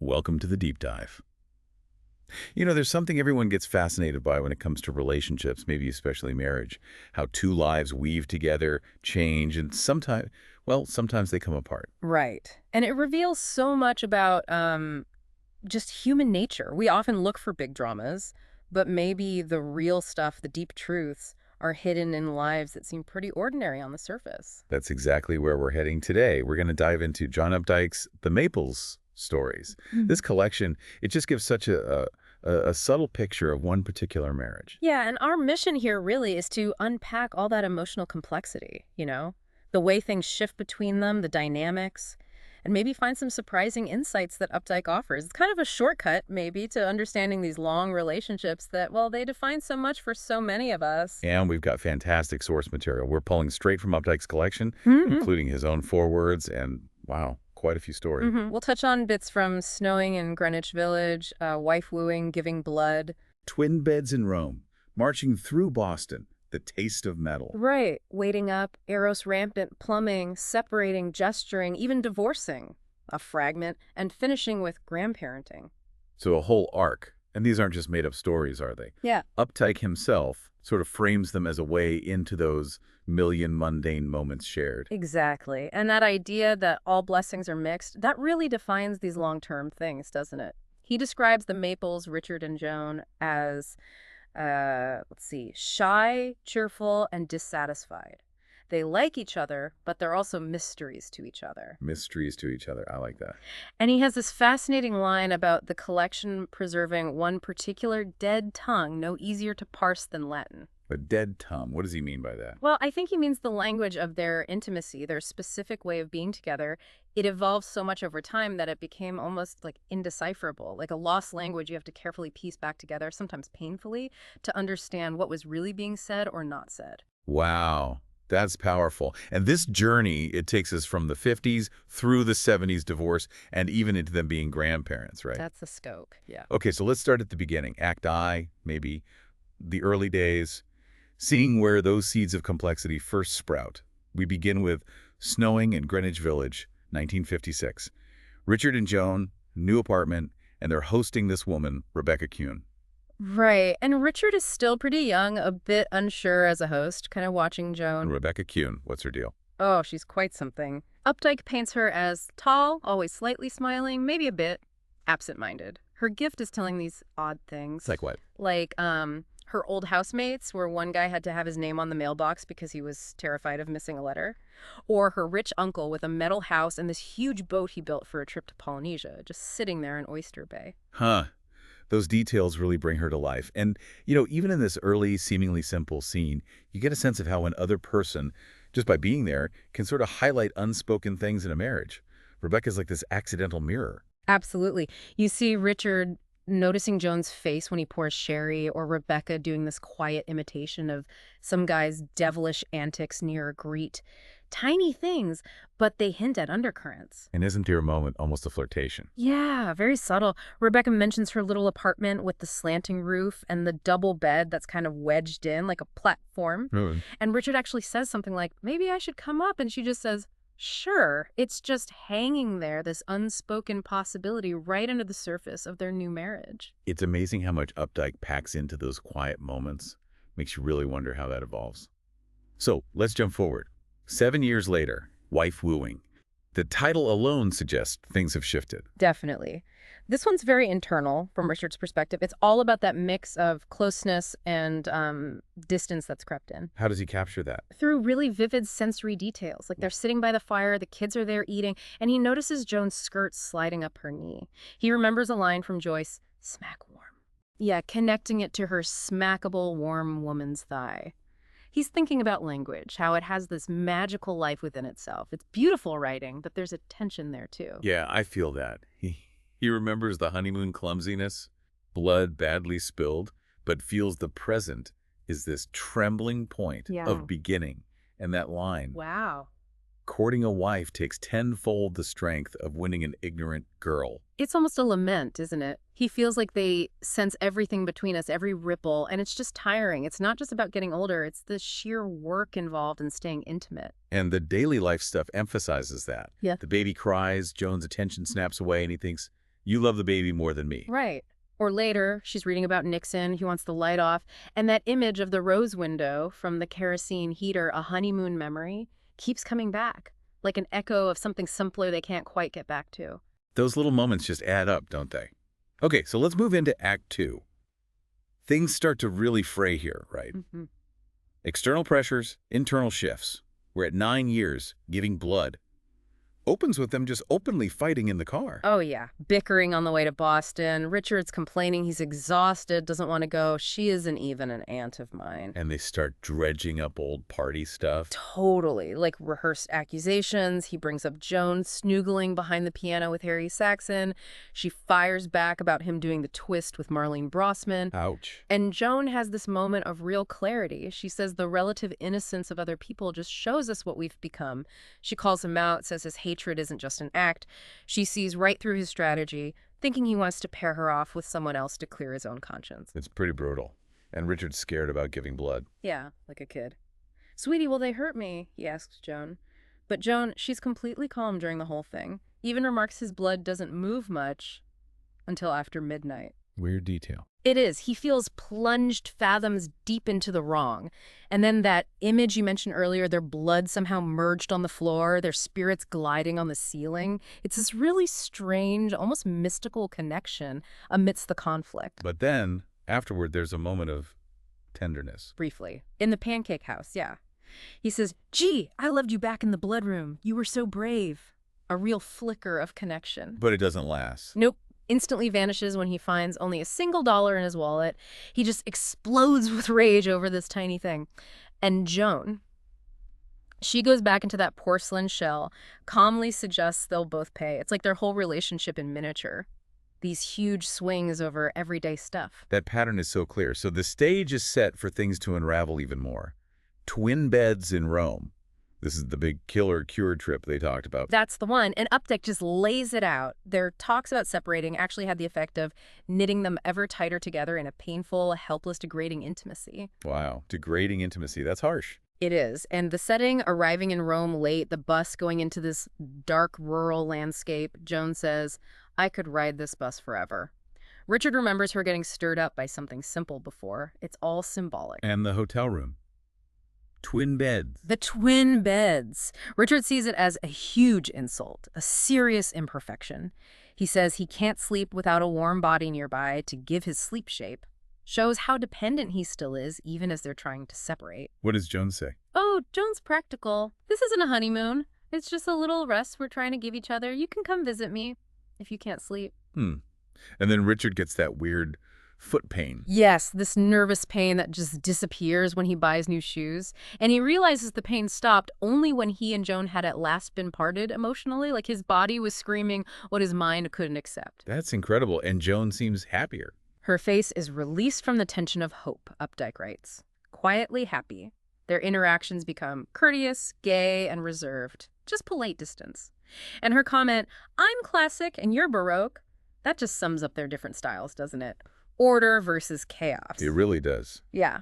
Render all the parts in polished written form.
Welcome to the deep dive. There's something everyone gets fascinated by when it comes to relationships, maybe especially marriage. How two lives weave together, change, and sometimes they come apart. Right. And it reveals so much about just human nature. We often look for big dramas, but maybe the real stuff, the deep truths, are hidden in lives that seem pretty ordinary on the surface. That's exactly where we're heading today. We're going to dive into John Updike's The Maples stories. This collection, it just gives such a subtle picture of one particular marriage. Yeah, and our mission here really is to unpack all that emotional complexity, the way things shift between them, the dynamics, and maybe find some surprising insights that Updike offers. It's kind of a shortcut, maybe, to understanding these long relationships that, well, they define so much for so many of us. And we've got fantastic source material. We're pulling straight from Updike's collection, including his own forewords and, wow, quite a few stories. We'll touch on bits from Snawing in Greenwich Village, wife wooing, giving blood. Twin beds in Rome, marching through Boston, the taste of metal. Right. Waiting up, eros rampant, plumbing, separating, gesturing, even divorcing, a fragment, and finishing with grandparenting. So a whole arc. And these aren't just made-up stories, are they? Yeah. Updike himself sort of frames them as a way into those million mundane moments shared. Exactly. And that idea that all blessings are mixed, that really defines these long-term things, doesn't it? He describes the Maples, Richard and Joan, as shy, cheerful, and dissatisfied. They like each other, but they're also mysteries to each other. Mysteries to each other. I like that. And he has this fascinating line about the collection preserving one particular dead tongue, no easier to parse than Latin. A dead tongue. What does he mean by that? Well, I think he means the language of their intimacy, their specific way of being together. It evolved so much over time that it became almost like indecipherable, like a lost language you have to carefully piece back together, sometimes painfully, to understand what was really being said or not said. Wow. That's powerful. And this journey, it takes us from the 50s through the 70s divorce and even into them being grandparents, right? That's the scope, yeah. Okay, so let's start at the beginning. Act I, maybe the early days, seeing where those seeds of complexity first sprout. We begin with Snawing in Greenwich Village, 1956. Richard and Joan, new apartment, and they're hosting this woman, Rebecca Kuhn. Right. And Richard is still pretty young, a bit unsure as a host, kind of watching And Joan. Rebecca Kuhn, what's her deal? Oh, she's quite something. Updike paints her as tall, always slightly smiling, maybe a bit absent-minded. Her gift is telling these odd things. It's like what? Like, her old housemates, where one guy had to have his name on the mailbox because he was terrified of missing a letter. Or her rich uncle with a metal house and this huge boat he built for a trip to Polynesia, just sitting there in Oyster Bay. Huh. Those details really bring her to life. And, even in this early, seemingly simple scene, you get a sense of how an other person, just by being there, can sort of highlight unspoken things in a marriage. Rebecca's like this accidental mirror. Absolutely. You see Richard noticing Joan's face when he pours sherry, or Rebecca doing this quiet imitation of some guy's devilish antics near a greet. Tiny things, but they hint at undercurrents. And isn't there a moment almost a flirtation? Yeah, very subtle. Rebecca mentions her little apartment with the slanting roof and the double bed that's kind of wedged in like a platform. Really? And Richard actually says something like, maybe I should come up. And she just says, sure. It's just hanging there, this unspoken possibility right under the surface of their new marriage. It's amazing how much Updike packs into those quiet moments. Makes you really wonder how that evolves. So let's jump forward. 7 years later, wife wooing. The title alone suggests things have shifted. Definitely. This one's very internal from Richard's perspective. It's all about that mix of closeness and distance that's crept in. How does he capture that? Through really vivid sensory details. Like they're sitting by the fire, the kids are there eating, and he notices Joan's skirt sliding up her knee. He remembers a line from Joyce, smack warm. Yeah, connecting it to her smackable, warm woman's thigh. He's thinking about language, how it has this magical life within itself. It's beautiful writing, but there's a tension there too. Yeah, I feel that. He remembers the honeymoon clumsiness, blood badly spilled, but feels the present is this trembling point Yeah. of beginning. And that line, Wow. courting a wife takes tenfold the strength of winning an ignorant girl. It's almost a lament, isn't it? He feels like they sense everything between us, every ripple, and it's just tiring. It's not just about getting older. It's the sheer work involved in staying intimate. And the daily life stuff emphasizes that. Yeah. The baby cries, Joan's attention snaps away, and he thinks, You love the baby more than me. Right. Or later, she's reading about Nixon. He wants the light off. And that image of the rose window from the kerosene heater, a honeymoon memory, keeps coming back, like an echo of something simpler they can't quite get back to. Those little moments just add up, don't they? Okay, so let's move into Act 2. Things start to really fray here, right? Mm-hmm. External pressures, internal shifts. We're at 9 years, giving blood. Opens with them just openly fighting in the car. Oh, yeah. Bickering on the way to Boston. Richard's complaining he's exhausted, doesn't want to go. She isn't even an aunt of mine. And they start dredging up old party stuff. Totally. Like rehearsed accusations. He brings up Joan snoogling behind the piano with Harry Saxon. She fires back about him doing the twist with Marlene Brossman. Ouch. And Joan has this moment of real clarity. She says the relative innocence of other people just shows us what we've become. She calls him out, says his hatred isn't just an act. She sees right through his strategy, thinking he wants to pair her off with someone else to clear his own conscience. It's pretty brutal. And Richard's scared about giving blood. Yeah, like a kid. Sweetie, will they hurt me? He asks Joan. But Joan, she's completely calm during the whole thing. Even remarks his blood doesn't move much until after midnight. Weird detail. It is. He feels plunged fathoms deep into the wrong. And then that image you mentioned earlier, their blood somehow merged on the floor, their spirits gliding on the ceiling. It's this really strange, almost mystical connection amidst the conflict. But then, afterward, there's a moment of tenderness. Briefly. In the pancake house, yeah. He says, "Gee, I loved you back in the blood room. You were so brave." A real flicker of connection. But it doesn't last. Nope. Instantly vanishes when he finds only $1 in his wallet. He just explodes with rage over this tiny thing. And Joan, she goes back into that porcelain shell, calmly suggests they'll both pay. It's like their whole relationship in miniature. These huge swings over everyday stuff. That pattern is so clear. So the stage is set for things to unravel even more. Twin beds in Rome. This is the big killer cure trip they talked about. That's the one. And Updike just lays it out. Their talks about separating actually had the effect of knitting them ever tighter together in a painful, helpless, degrading intimacy. Wow. Degrading intimacy. That's harsh. It is. And the setting, arriving in Rome late, the bus going into this dark rural landscape, Joan says, "I could ride this bus forever." Richard remembers her getting stirred up by something simple before. It's all symbolic. And the hotel room. Twin beds. The twin beds. Richard sees it as a huge insult, a serious imperfection. He says he can't sleep without a warm body nearby to give his sleep shape. Shows how dependent he still is, even as they're trying to separate. What does Joan say? "Oh, Joan's practical. This isn't a honeymoon. It's just a little rest we're trying to give each other. You can come visit me if you can't sleep." And then Richard gets that weird foot pain. Yes, this nervous pain that just disappears when he buys new shoes. And he realizes the pain stopped only when he and Joan had at last been parted emotionally. Like his body was screaming what his mind couldn't accept. That's incredible. And Joan seems happier. Her face is released from the tension of hope, Updike writes. Quietly happy. Their interactions become courteous, gay, and reserved. Just polite distance. And her comment, "I'm classic and you're Baroque," that just sums up their different styles, doesn't it? Order versus chaos. It really does. Yeah.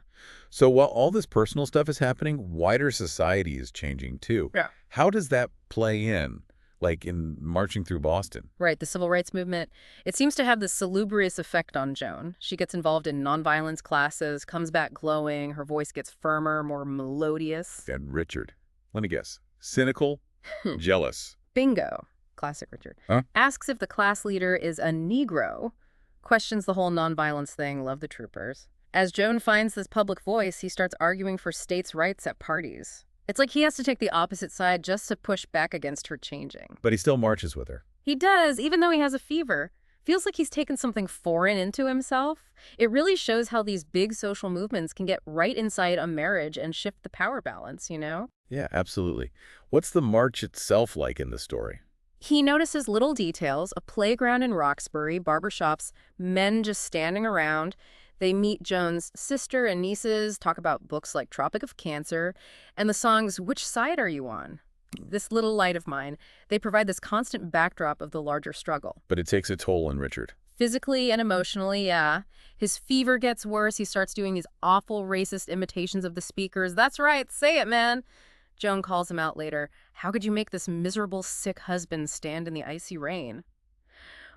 So while all this personal stuff is happening, wider society is changing too. Yeah. How does that play in, like in marching through Boston? Right, the civil rights movement. It seems to have this salubrious effect on Joan. She gets involved in nonviolence classes, comes back glowing, her voice gets firmer, more melodious. And Richard, let me guess, cynical, jealous. Bingo. Classic Richard. Huh? Asks if the class leader is a Negro. Questions the whole nonviolence thing, love the troopers. As Joan finds this public voice, he starts arguing for states' rights at parties. It's like he has to take the opposite side just to push back against her changing. But he still marches with her. He does, even though he has a fever. Feels like he's taken something foreign into himself. It really shows how these big social movements can get right inside a marriage and shift the power balance, you know? Yeah, absolutely. What's the march itself like in the story? He notices little details, a playground in Roxbury, barbershops, men just standing around. They meet Joan's sister and nieces, talk about books like Tropic of Cancer, and the songs Which Side Are You On? This Little Light of Mine. They provide this constant backdrop of the larger struggle. But it takes a toll on Richard. Physically and emotionally, yeah. His fever gets worse. He starts doing these awful racist imitations of the speakers. That's right, say it, man. Joan calls him out later. How could you make this miserable, sick husband stand in the icy rain?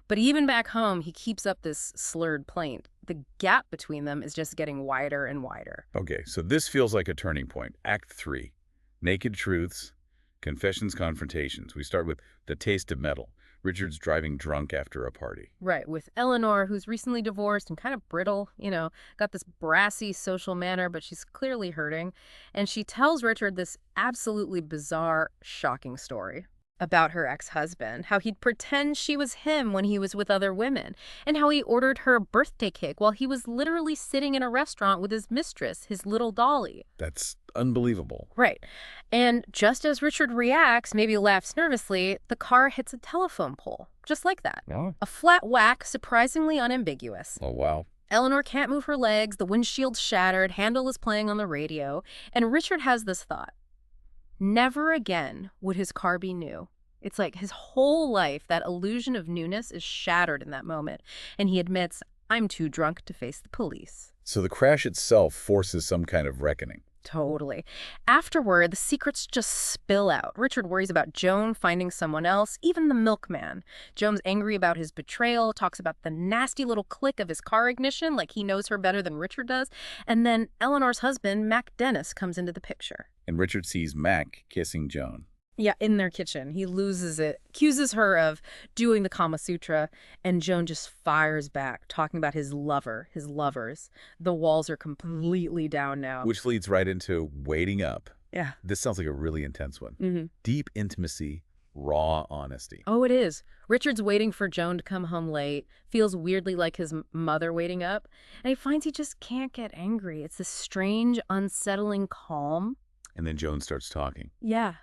But even back home, he keeps up this slurred plaint. The gap between them is just getting wider and wider. Okay, so this feels like a turning point. Act 3. Naked truths, confessions, confrontations. We start with the taste of metal. Richard's driving drunk after a party. Right, with Eleanor, who's recently divorced and kind of brittle, got this brassy social manner, but she's clearly hurting. And she tells Richard this absolutely bizarre, shocking story about her ex-husband, how he'd pretend she was him when he was with other women, and how he ordered her a birthday cake while he was literally sitting in a restaurant with his mistress, his little dolly. That's unbelievable. Right. And just as Richard reacts, maybe laughs nervously, the car hits a telephone pole. Just like that. Oh. A flat whack, surprisingly unambiguous. Oh, wow. Eleanor can't move her legs, the windshield's shattered, Handel is playing on the radio, and Richard has this thought. Never again would his car be new. It's like his whole life, that illusion of newness is shattered in that moment. And he admits, I'm too drunk to face the police. So the crash itself forces some kind of reckoning. Totally. Afterward, the secrets just spill out. Richard worries about Joan finding someone else, even the milkman. Joan's angry about his betrayal, talks about the nasty little click of his car ignition, like he knows her better than Richard does. And then Eleanor's husband, Mac Dennis, comes into the picture. And Richard sees Mac kissing Joan. Yeah, in their kitchen. He loses it, accuses her of doing the Kama Sutra, and Joan just fires back, talking about his lover, his lovers. The walls are completely down now. Which leads right into waiting up. Yeah. This sounds like a really intense one. Mm-hmm. Deep intimacy, raw honesty. Oh, it is. Richard's waiting for Joan to come home late, feels weirdly like his mother waiting up, and he finds he just can't get angry. It's this strange, unsettling calm. And then Joan starts talking. Yeah.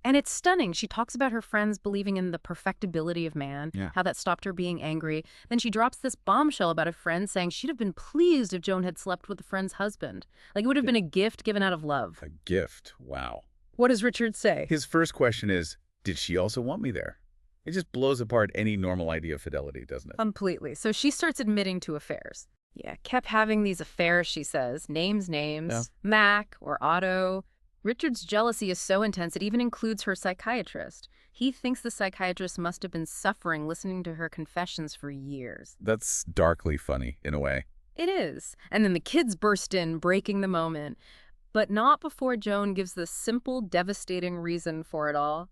And it's stunning. She talks about her friends believing in the perfectibility of man, how that stopped her being angry. Then she drops this bombshell about a friend saying she'd have been pleased if Joan had slept with a friend's husband. Like it would have been a gift given out of love. A gift. Wow. What does Richard say? His first question is, did she also want me there? It just blows apart any normal idea of fidelity, doesn't it? Completely. So she starts admitting to affairs. Yeah, kept having these affairs, she says. Names, Mac or Otto. Richard's jealousy is so intense it even includes her psychiatrist. He thinks the psychiatrist must have been suffering listening to her confessions for years. That's darkly funny, in a way. It is. And then the kids burst in, breaking the moment. But not before Joan gives the simple, devastating reason for it all.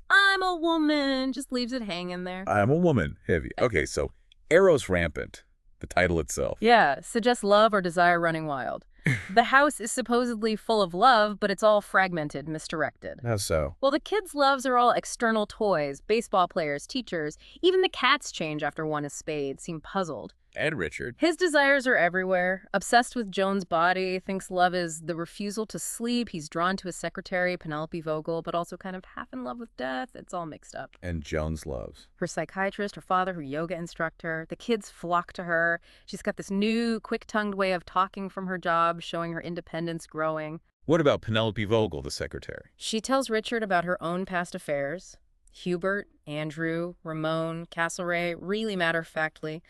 I'm a woman. Just leaves it hanging there. I'm a woman. Heavy. Okay, so Eros Rampant, the title itself. Yeah, suggests love or desire running wild. The house is supposedly full of love, but it's all fragmented, misdirected. How so? Well, the kids' loves are all external toys, baseball players, teachers. Even the cats change after one is spayed, seem puzzled. And Richard. His desires are everywhere. Obsessed with Joan's body, thinks love is the refusal to sleep. He's drawn to his secretary, Penelope Vogel, but also kind of half in love with death. It's all mixed up. And Joan's loves. Her psychiatrist, her father, her yoga instructor. The kids flock to her. She's got this new, quick-tongued way of talking from her job, showing her independence growing. What about Penelope Vogel, the secretary? She tells Richard about her own past affairs. Hubert, Andrew, Ramon, Castlereagh, really matter-of-factly.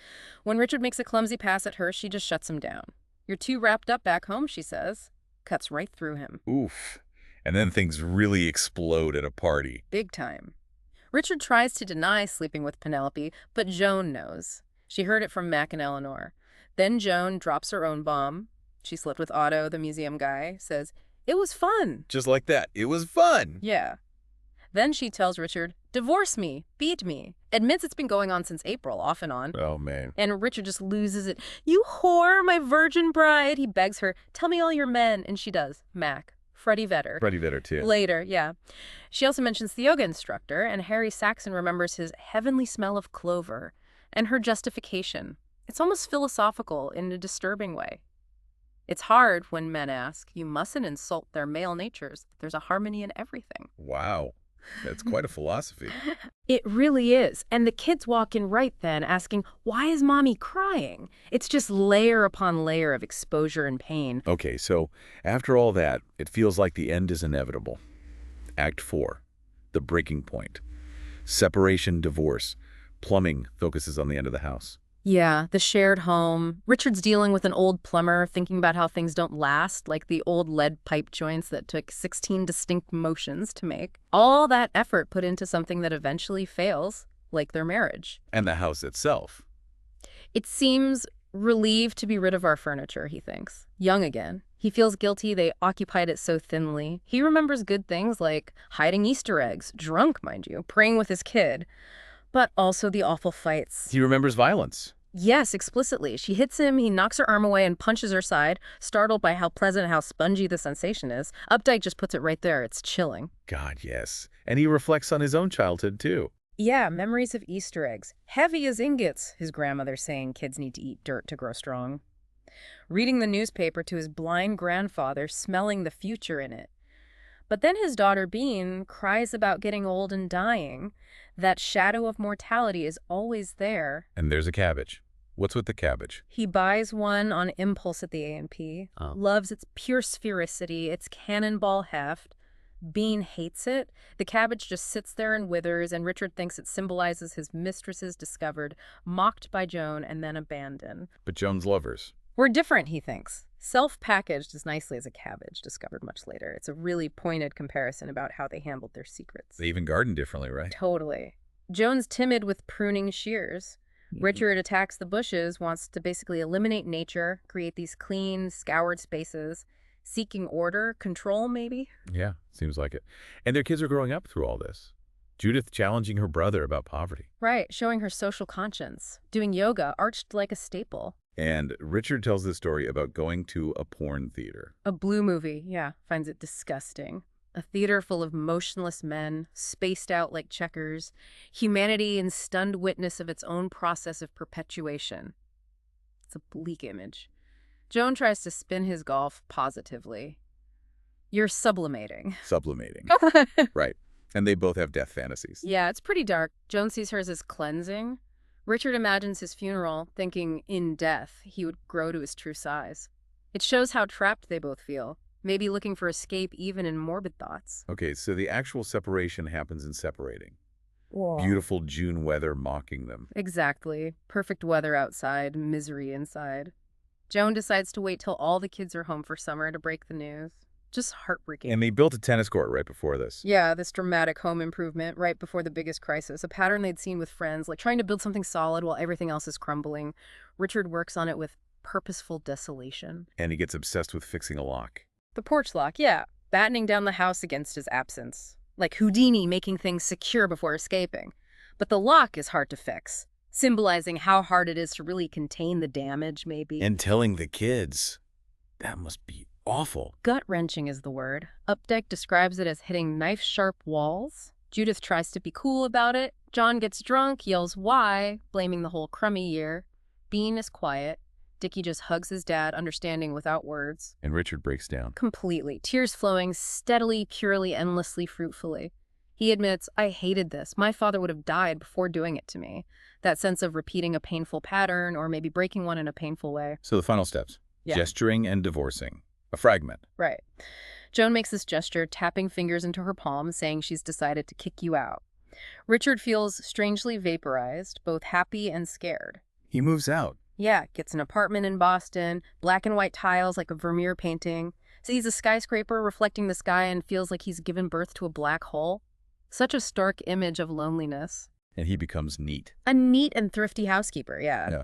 When Richard makes a clumsy pass at her, she just shuts him down. You're too wrapped up back home, she says. Cuts right through him. Oof. And then things really explode at a party. Big time. Richard tries to deny sleeping with Penelope, but Joan knows. She heard it from Mac and Eleanor. Then Joan drops her own bomb. She slept with Otto, the museum guy, says, it was fun. Just like that. It was fun. Yeah. Then she tells Richard, divorce me, beat me. Admits it's been going on since April, off and on. Oh, man. And Richard just loses it. You whore, my virgin bride. He begs her, tell me all your men. And she does. Mac. Freddie Vedder. Freddie Vedder, too. Later, yeah. She also mentions the yoga instructor, and Harry Saxon remembers his heavenly smell of clover and her justification. It's almost philosophical in a disturbing way. It's hard when men ask, you mustn't insult their male natures. There's a harmony in everything. Wow. That's quite a philosophy. It really is. And the kids walk in right then asking, why is mommy crying? It's just layer upon layer of exposure and pain. Okay, so after all that, it feels like the end is inevitable. Act 4, the breaking point. Separation, divorce. Plumbing focuses on the end of the house. Yeah, the shared home. Richard's dealing with an old plumber, thinking about how things don't last, like the old lead pipe joints that took 16 distinct motions to make. All that effort put into something that eventually fails. like their marriage. And the house itself. It seems relieved to be rid of our furniture, he thinks. Young again. He feels guilty they occupied it so thinly. He remembers good things like hiding Easter eggs, drunk, mind you, praying with his kid, but also the awful fights. He remembers violence. Yes, explicitly. She hits him, he knocks her arm away and punches her side, startled by how pleasant, how spongy the sensation is. Updike just puts it right there. It's chilling. God, yes. And he reflects on his own childhood, too. Yeah, memories of Easter eggs. Heavy as ingots, his grandmother saying kids need to eat dirt to grow strong. Reading the newspaper to his blind grandfather, smelling the future in it. But then his daughter Bean cries about getting old and dying. That shadow of mortality is always there. And there's a cabbage. What's with the cabbage? He buys one on impulse at the A&P, loves its pure sphericity, its cannonball heft. Bean hates it. The cabbage just sits there and withers, and Richard thinks it symbolizes his mistresses discovered, mocked by Joan, and then abandoned. But Joan's lovers. We're different, he thinks. Self-packaged as nicely as a cabbage, discovered much later. It's a really pointed comparison about how they handled their secrets. They even garden differently, right? Totally. Joan's timid with pruning shears. Richard attacks the bushes, wants to basically eliminate nature, create these clean, scoured spaces, seeking order, control maybe? Yeah, seems like it. And their kids are growing up through all this. Judith challenging her brother about poverty. Right, showing her social conscience, doing yoga, arched like a staple. And Richard tells the story about going to a porn theater. A blue movie, yeah, finds it disgusting. A theater full of motionless men, spaced out like checkers, humanity in stunned witness of its own process of perpetuation. It's a bleak image. Joan tries to spin his golf positively. You're sublimating. Sublimating. Right. And they both have death fantasies. Yeah, it's pretty dark. Joan sees hers as cleansing. Richard imagines his funeral, thinking in death he would grow to his true size. It shows how trapped they both feel, maybe looking for escape even in morbid thoughts. Okay, so the actual separation happens in separating. Whoa. Beautiful June weather mocking them. Exactly. Perfect weather outside, misery inside. Joan decides to wait till all the kids are home for summer to break the news. Just heartbreaking. And they built a tennis court right before this. Yeah, this dramatic home improvement right before the biggest crisis, a pattern they'd seen with friends, like trying to build something solid while everything else is crumbling. Richard works on it with purposeful desolation. And he gets obsessed with fixing a lock. The porch lock, yeah, battening down the house against his absence. Like Houdini making things secure before escaping. But the lock is hard to fix, symbolizing how hard it is to really contain the damage, maybe. And telling the kids, that must be awful. Gut-wrenching is the word. Updike describes it as hitting knife-sharp walls. Judith tries to be cool about it. John gets drunk, yells why, blaming the whole crummy year. Bean is quiet. Dickie just hugs his dad, understanding without words. And Richard breaks down. Completely. Tears flowing steadily, purely, endlessly, fruitfully. He admits, I hated this. My father would have died before doing it to me. That sense of repeating a painful pattern or maybe breaking one in a painful way. So the final steps. Yeah. Gesturing and divorcing. A fragment. Right. Joan makes this gesture, tapping fingers into her palms, saying she's decided to kick you out. Richard feels strangely vaporized, both happy and scared. He moves out. Yeah, gets an apartment in Boston, black and white tiles like a Vermeer painting, sees a skyscraper reflecting the sky and feels like he's given birth to a black hole. Such a stark image of loneliness. And he becomes neat. A neat and thrifty housekeeper, yeah.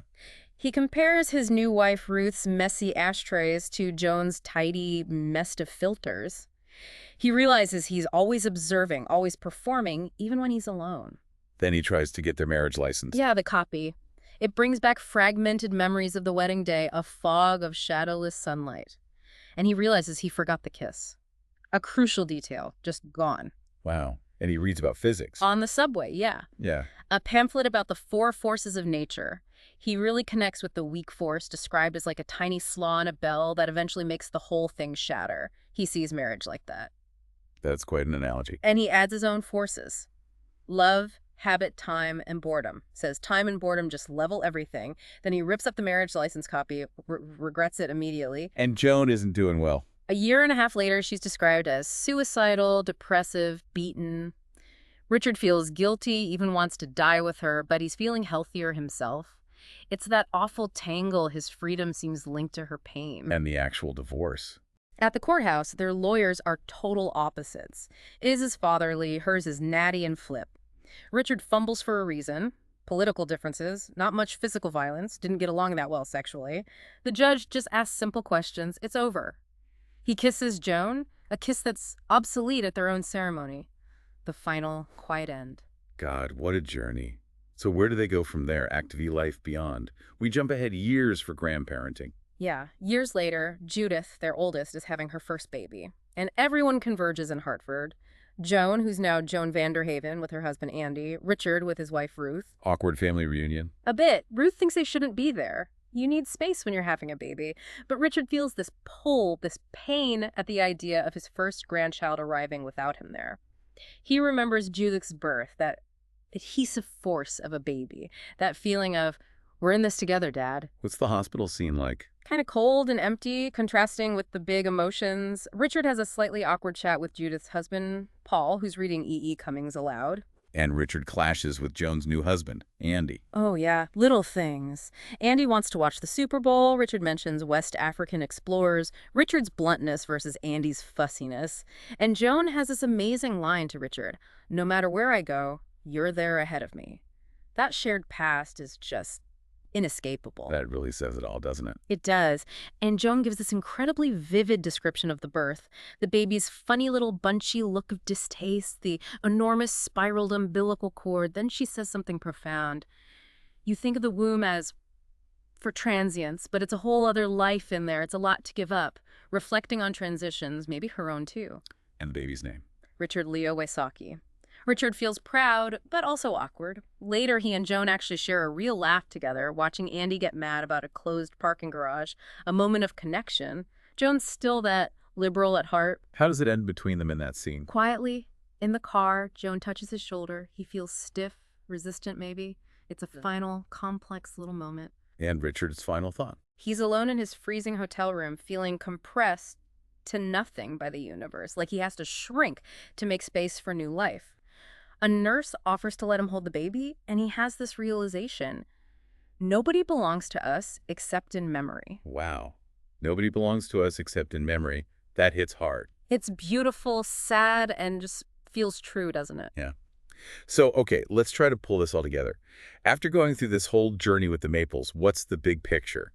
He compares his new wife Ruth's messy ashtrays to Joan's tidy nest of filters. He realizes he's always observing, always performing, even when he's alone. Then he tries to get their marriage license. Yeah, the copy. It brings back fragmented memories of the wedding day, a fog of shadowless sunlight. And he realizes he forgot the kiss. A crucial detail, just gone. Wow. And he reads about physics. On the subway, yeah. Yeah. A pamphlet about the 4 forces of nature. He really connects with the weak force, described as like a tiny slaw in a bell that eventually makes the whole thing shatter. He sees marriage like that. That's quite an analogy. And he adds his own forces. Love, habit, time, and boredom. Says time and boredom just level everything. Then he rips up the marriage license copy, regrets it immediately. And Joan isn't doing well. A year and a half later, she's described as suicidal, depressive, beaten. Richard feels guilty, even wants to die with her, but he's feeling healthier himself. It's that awful tangle his freedom seems linked to her pain. And the actual divorce. At the courthouse, their lawyers are total opposites. His is fatherly, hers is natty and flip. Richard fumbles for a reason. Political differences, not much physical violence, didn't get along that well sexually. The judge just asks simple questions. It's over. He kisses Joan, a kiss that's obsolete at their own ceremony. The final, quiet end. God, what a journey. So where do they go from there? Act V life beyond. We jump ahead years for grandparenting. Yeah, years later, Judith, their oldest, is having her first baby. And everyone converges in Hartford. Joan, who's now Joan Vanderhaven with her husband Andy, Richard with his wife Ruth. Awkward family reunion. A bit. Ruth thinks they shouldn't be there. You need space when you're having a baby. But Richard feels this pull, this pain at the idea of his first grandchild arriving without him there. He remembers Judith's birth, that adhesive force of a baby, that feeling of, we're in this together, Dad. What's the hospital scene like? Kind of cold and empty, contrasting with the big emotions. Richard has a slightly awkward chat with Judith's husband, Paul, who's reading E.E. Cummings aloud. And Richard clashes with Joan's new husband, Andy. Oh, yeah, little things. Andy wants to watch the Super Bowl. Richard mentions West African explorers. Richard's bluntness versus Andy's fussiness. And Joan has this amazing line to Richard. No matter where I go, you're there ahead of me. That shared past is just inescapable. That really says it all, doesn't it? It does. And Joan gives this incredibly vivid description of the birth. The baby's funny little bunchy look of distaste, the enormous spiraled umbilical cord. Then she says something profound. You think of the womb as for transience, but it's a whole other life in there. It's a lot to give up. Reflecting on transitions, maybe her own too. And the baby's name? Richard Leo Wysocki. Richard feels proud, but also awkward. Later, he and Joan actually share a real laugh together, watching Andy get mad about a closed parking garage, a moment of connection. Joan's still that liberal at heart. How does it end between them in that scene? Quietly, in the car, Joan touches his shoulder. He feels stiff, resistant maybe. It's a final, complex little moment. And Richard's final thought? He's alone in his freezing hotel room, feeling compressed to nothing by the universe, like he has to shrink to make space for new life. A nurse offers to let him hold the baby, and he has this realization. Nobody belongs to us except in memory. Wow. Nobody belongs to us except in memory. That hits hard. It's beautiful, sad, and just feels true, doesn't it? Yeah. So, okay, let's try to pull this all together. After going through this whole journey with the Maples, what's the big picture?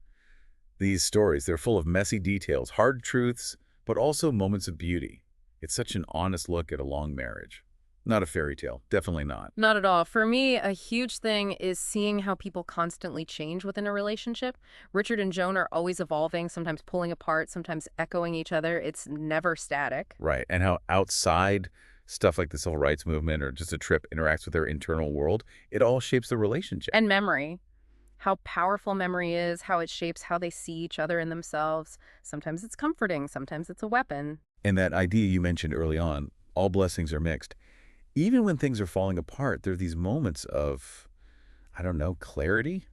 These stories, they're full of messy details, hard truths, but also moments of beauty. It's such an honest look at a long marriage. Not a fairy tale. Definitely not. Not at all. For me, a huge thing is seeing how people constantly change within a relationship. Richard and Joan are always evolving, sometimes pulling apart, sometimes echoing each other. It's never static. Right. And how outside stuff like the civil rights movement or just a trip interacts with their internal world, it all shapes the relationship. And memory. How powerful memory is, how it shapes how they see each other and themselves. Sometimes it's comforting, sometimes it's a weapon. And that idea you mentioned early on, all blessings are mixed. Even when things are falling apart, there are these moments of, I don't know, clarity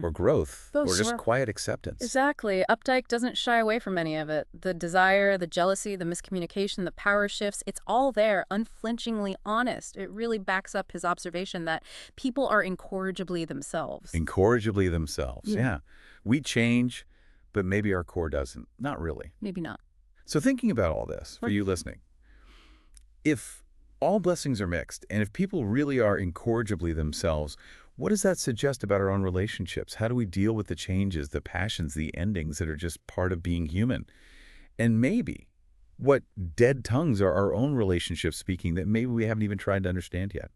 or growth or just quiet acceptance. Exactly. Updike doesn't shy away from any of it. The desire, the jealousy, the miscommunication, the power shifts, it's all there, unflinchingly honest. It really backs up his observation that people are incorrigibly themselves. Incorrigibly themselves, yeah. We change, but maybe our core doesn't. Not really. Maybe not. So thinking about all this, for you listening, if all blessings are mixed, and if people really are incorrigibly themselves, what does that suggest about our own relationships? How do we deal with the changes, the passions, the endings that are just part of being human? And maybe what dead tongues are our own relationships speaking that maybe we haven't even tried to understand yet?